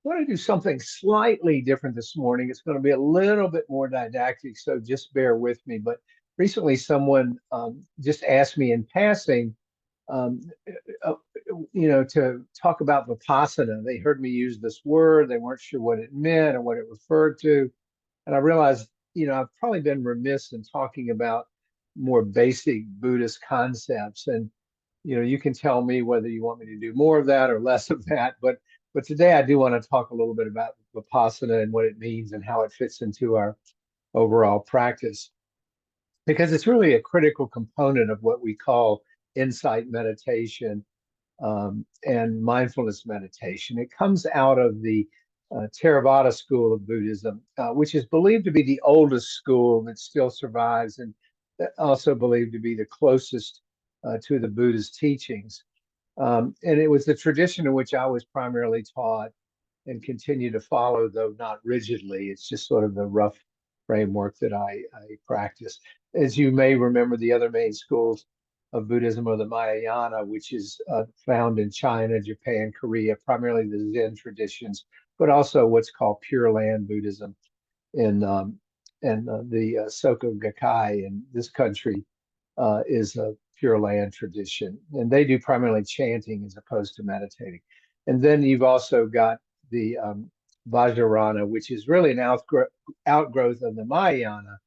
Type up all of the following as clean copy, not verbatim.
Want to do something slightly different this morning. It's going to be a little bit more didactic, so just bear with me. But recently, someone just asked me in passing, um, uh, to talk about Vipassana. They heard me use this word. They weren't sure what it meant or what it referred to. And I realized, I've probably been remiss in talking about more basic Buddhist concepts. And, you can tell me whether you want me to do more of that or less of that. But today I do want to talk a little bit about Vipassana and what it means and how it fits into our overall practice, because it's really a critical component of what we call insight meditation and mindfulness meditation. It comes out of the Theravada school of Buddhism, which is believed to be the oldest school that still survives and also believed to be the closest to the Buddha's teachings. And it was the tradition in which I was primarily taught and continue to follow, though not rigidly. It's just sort of the rough framework that I practice. As you may remember, the other main schools of Buddhism are the Mahayana, which is found in China, Japan, Korea, primarily the Zen traditions, but also what's called Pure Land Buddhism in the Soka Gakkai in this country is a Pure Land tradition, and they do primarily chanting as opposed to meditating. And then you've also got the Vajrayana, which is really an outgrowth of the Mahayana,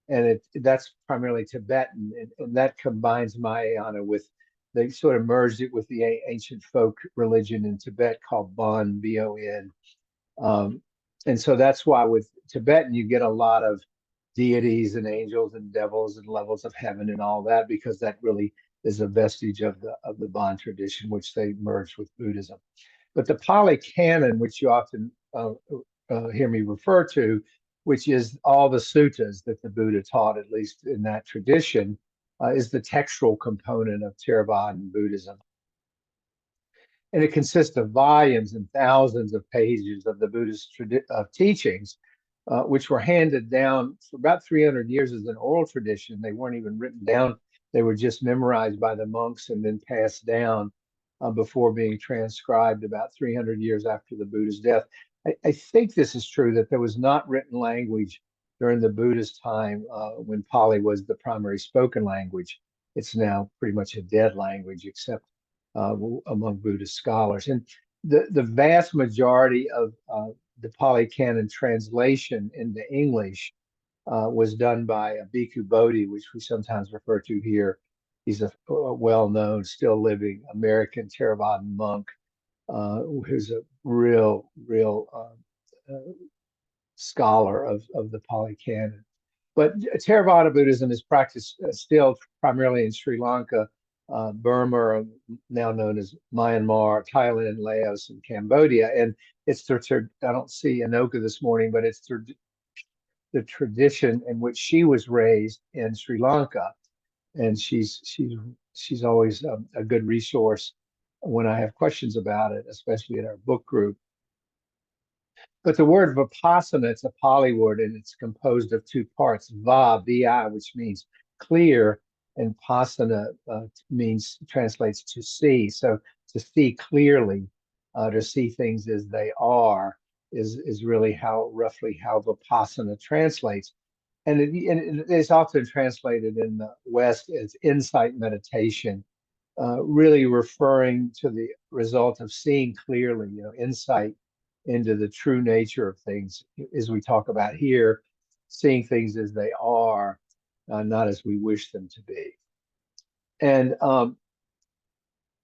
and that's primarily Tibetan, and that combines Mahayana with, they sort of merged it with the ancient folk religion in Tibet called Bon, B-O-N. Um, and so that's why with Tibetan, you get a lot of deities and angels and devils and levels of heaven and all that, because that really is a vestige of the Bon tradition, which they merged with Buddhism. But the Pali Canon, which you often hear me refer to, which is all the suttas that the Buddha taught, at least in that tradition, is the textual component of Theravada Buddhism. And it consists of volumes and thousands of pages of the Buddhist teachings, which were handed down for about 300 years as an oral tradition. They weren't even written down, they were just memorized by the monks and then passed down before being transcribed about 300 years after the Buddha's death. I think this is true, that there was not written language during the Buddha's time when Pali was the primary spoken language. It's now pretty much a dead language, except among Buddhist scholars. And the vast majority of the Pali Canon translation into English was done by a Bhikkhu Bodhi, which we sometimes refer to here. He's a well-known, still living American Theravadan monk who's a real scholar of the Pali Canon. But Theravada Buddhism is practiced still primarily in Sri Lanka, Burma, now known as Myanmar, Thailand, Laos, and Cambodia. And it's I don't see Anoka this morning, but it's the tradition in which she was raised in Sri Lanka, and she's always a good resource when I have questions about it, especially in our book group. But the word Vipassana, it's a Pali word, and it's composed of two parts: Va, Vi, which means clear, and Pasana means, translates to see. So to see clearly, to see things as they are, is really roughly how Vipassana translates. And it is often translated in the West as insight meditation, really referring to the result of seeing clearly, insight into the true nature of things, as we talk about here, seeing things as they are, not as we wish them to be. And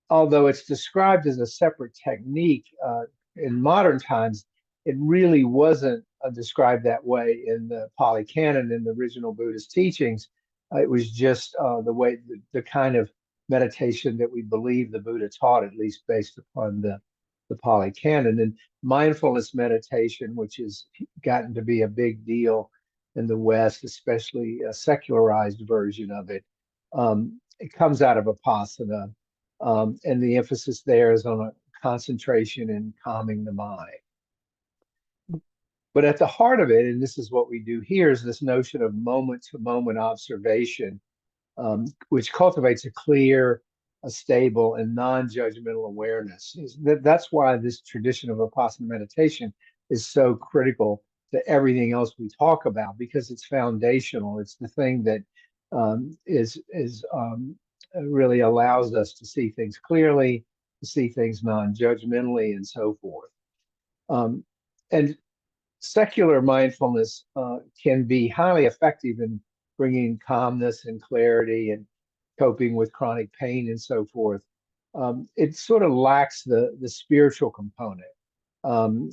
although it's described as a separate technique in modern times, it really wasn't described that way in the Pali Canon, in the original Buddhist teachings. It was just the way, the kind of meditation that we believe the Buddha taught, at least based upon the Pali Canon. And mindfulness meditation, which has gotten to be a big deal in the West, especially a secularized version of it, it comes out of Vipassana, and the emphasis there is on a concentration and calming the mind. But at the heart of it, and this is what we do here, is this notion of moment to moment observation, which cultivates a clear a stable and non-judgmental awareness. That's why this tradition of Vipassana meditation is so critical to everything else we talk about, because it's foundational. It's the thing that is really allows us to see things clearly, to see things non-judgmentally, and so forth. Um, and secular mindfulness can be highly effective in bringing calmness and clarity and coping with chronic pain and so forth. It sort of lacks the spiritual component, um,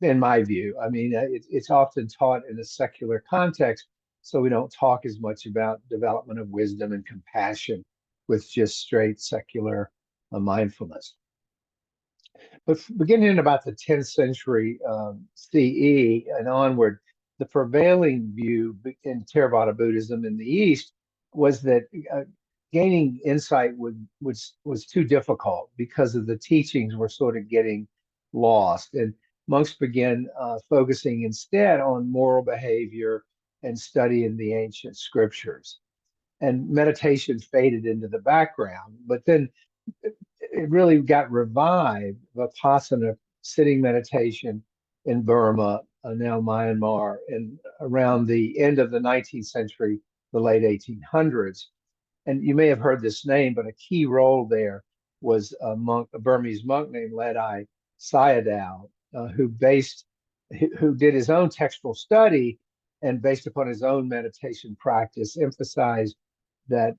in my view. I mean, it's often taught in a secular context, so we don't talk as much about development of wisdom and compassion with just straight secular mindfulness. But beginning in about the 10th century CE and onward, the prevailing view in Theravada Buddhism in the East was that gaining insight was too difficult because of the teachings were sort of getting lost. And monks began focusing instead on moral behavior and studying the ancient scriptures. And meditation faded into the background. But then it really got revived, Vipassana sitting meditation in Burma, now Myanmar, and around the end of the 19th century, the late 1800s. And you may have heard this name, but a key role there was a Burmese monk named Ladai Sayadaw, who did his own textual study and based upon his own meditation practice, emphasized that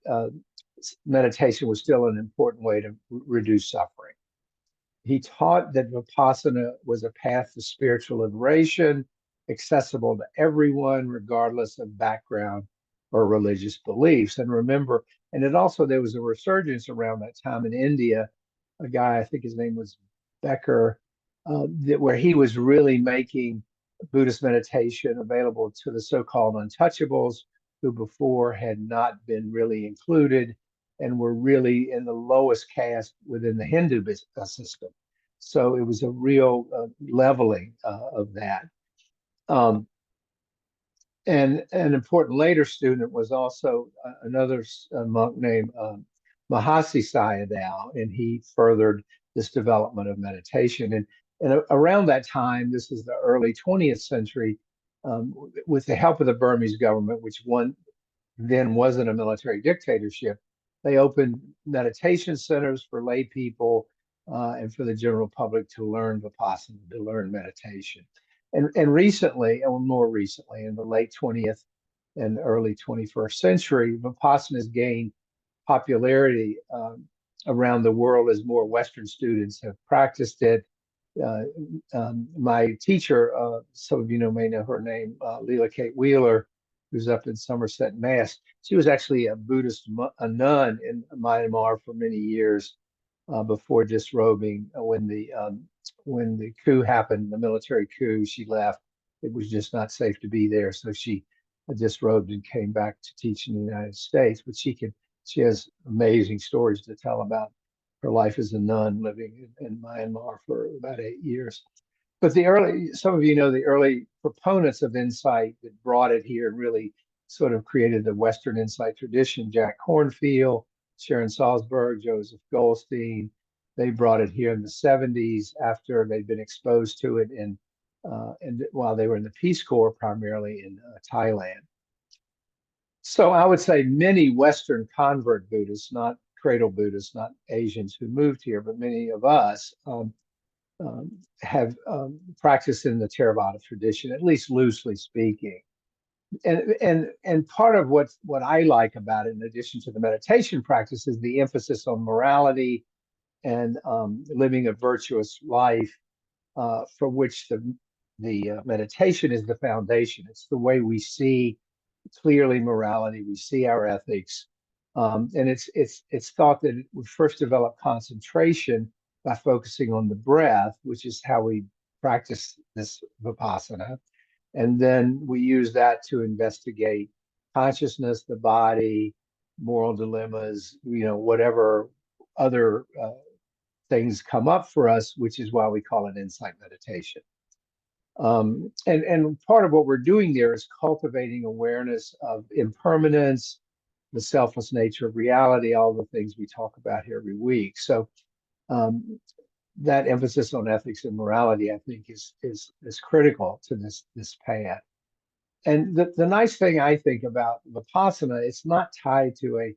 meditation was still an important way to reduce suffering. He taught that Vipassana was a path to spiritual liberation, accessible to everyone, regardless of background or religious beliefs. And remember, and it also, there was a resurgence around that time in India, a guy, I think his name was Becker, where he was really making Buddhist meditation available to the so-called untouchables, who before had not been really included and were really in the lowest caste within the Hindu system. So it was a real leveling of that. Um, and an important later student was also another monk named Mahasi Sayadaw, and he furthered this development of meditation. And around that time, this is the early 20th century, with the help of the Burmese government, which then wasn't a military dictatorship, they opened meditation centers for lay people and for the general public to learn Vipassana, to learn meditation. And recently, or more recently, in the late 20th and early 21st century, Vipassana has gained popularity around the world as more Western students have practiced it. Uh, my teacher, some of you may know her name, Leela Kate Wheeler, who's up in Somerset, Mass. She was actually a Buddhist a nun in Myanmar for many years before disrobing. When the coup happened, the military coup, she left. It was just not safe to be there, so she disrobed and came back to teach in the United States. But she has amazing stories to tell about her life as a nun living in Myanmar for about 8 years. But some of you know the early proponents of insight that brought it here and really sort of created the Western insight tradition. Jack Kornfield, Sharon Salzberg, Joseph Goldstein. They brought it here in the 70s after they'd been exposed to it and while they were in the Peace Corps, primarily in Thailand. So I would say many Western convert Buddhists, not cradle Buddhists, not Asians who moved here, but many of us have practiced in the Theravada tradition, at least loosely speaking. And part of what I like about it, in addition to the meditation practice, is the emphasis on morality and living a virtuous life, for which the meditation is the foundation. It's the way we see clearly morality, we see our ethics, and it's thought that it would first develop concentration by focusing on the breath, which is how we practice this Vipassana. And then we use that to investigate consciousness, the body, moral dilemmas, whatever other things come up for us, which is why we call it insight meditation. And part of what we're doing there is cultivating awareness of impermanence, the selfless nature of reality, all the things we talk about here every week. So that emphasis on ethics and morality, I think, is critical to this path. And the nice thing I think about Vipassana, it's not tied to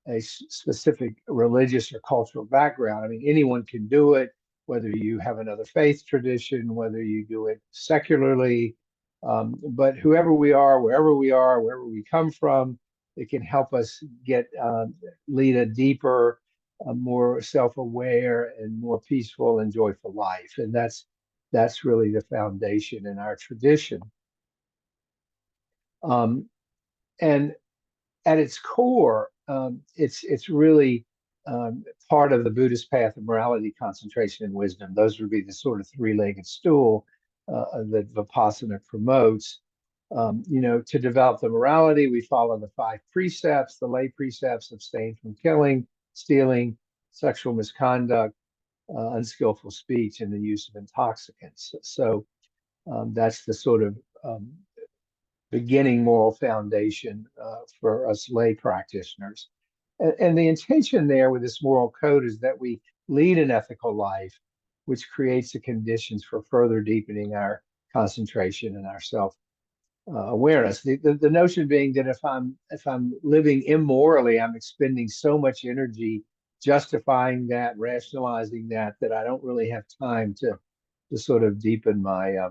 a specific religious or cultural background. I mean, anyone can do it, whether you have another faith tradition, whether you do it secularly. But whoever we are, wherever we come from, it can help us lead a deeper, more self-aware, and more peaceful and joyful life. And that's really the foundation in our tradition. Um, and at its core, it's really part of the Buddhist path of morality, concentration, and wisdom. Those would be the sort of three-legged stool that Vipassana promotes. To develop the morality, we follow the five precepts, the lay precepts: abstain from killing, stealing, sexual misconduct, unskillful speech, and the use of intoxicants. So that's the sort of beginning moral foundation for us lay practitioners. And the intention there with this moral code is that we lead an ethical life, which creates the conditions for further deepening our concentration and our self awareness. The notion being that if I'm living immorally, I'm expending so much energy justifying that, rationalizing that I don't really have time to sort of deepen my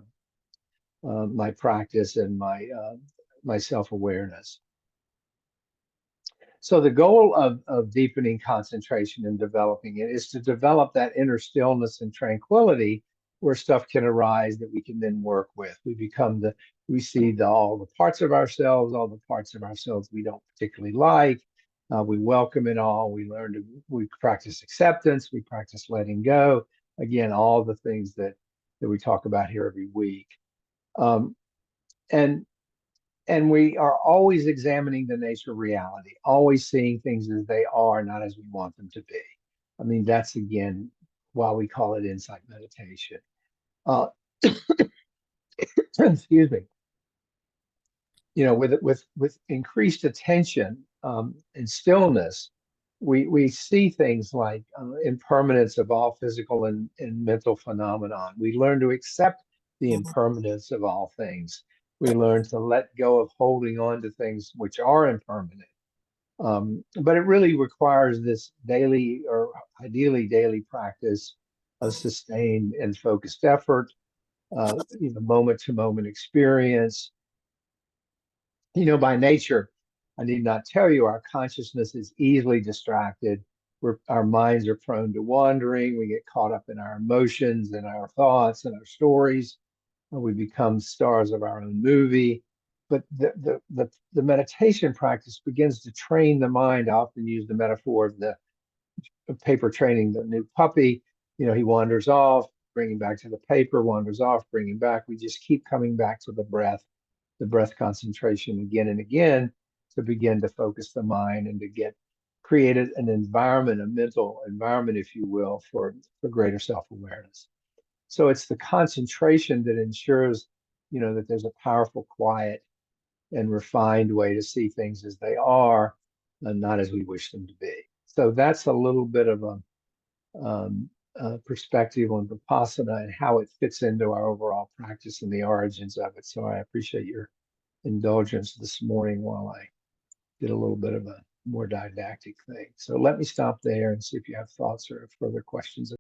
practice and my self-awareness. So the goal of deepening concentration and developing it is to develop that inner stillness and tranquility where stuff can arise that we can then work with. We see all the parts of ourselves, all the parts of ourselves we don't particularly like. We welcome it all. We practice acceptance. We practice letting go. Again, all the things that we talk about here every week. Um, and and we are always examining the nature of reality, always seeing things as they are, not as we want them to be. I mean, that's again why we call it insight meditation. Uh, excuse me. With increased attention and stillness, we see things like impermanence of all physical and mental phenomenon. We learn to accept the impermanence of all things. We learn to let go of holding on to things which are impermanent. But it really requires this daily, or ideally daily, practice of sustained and focused effort, moment to moment experience. By nature, I need not tell you, our consciousness is easily distracted. Our minds are prone to wandering. We get caught up in our emotions and our thoughts and our stories. We become stars of our own movie. But the meditation practice begins to train the mind. I often use the metaphor of the paper training the new puppy. He wanders off, bringing back to the paper, wanders off, bringing back. We just keep coming back to the breath concentration again and again to begin to focus the mind and to create an environment, a mental environment, if you will, for greater self-awareness. So it's the concentration that ensures, that there's a powerful, quiet, and refined way to see things as they are, and not as we wish them to be. So that's a little bit of perspective on Vipassana and how it fits into our overall practice and the origins of it. So I appreciate your indulgence this morning while I did a little bit of a more didactic thing. So let me stop there and see if you have thoughts or further questions.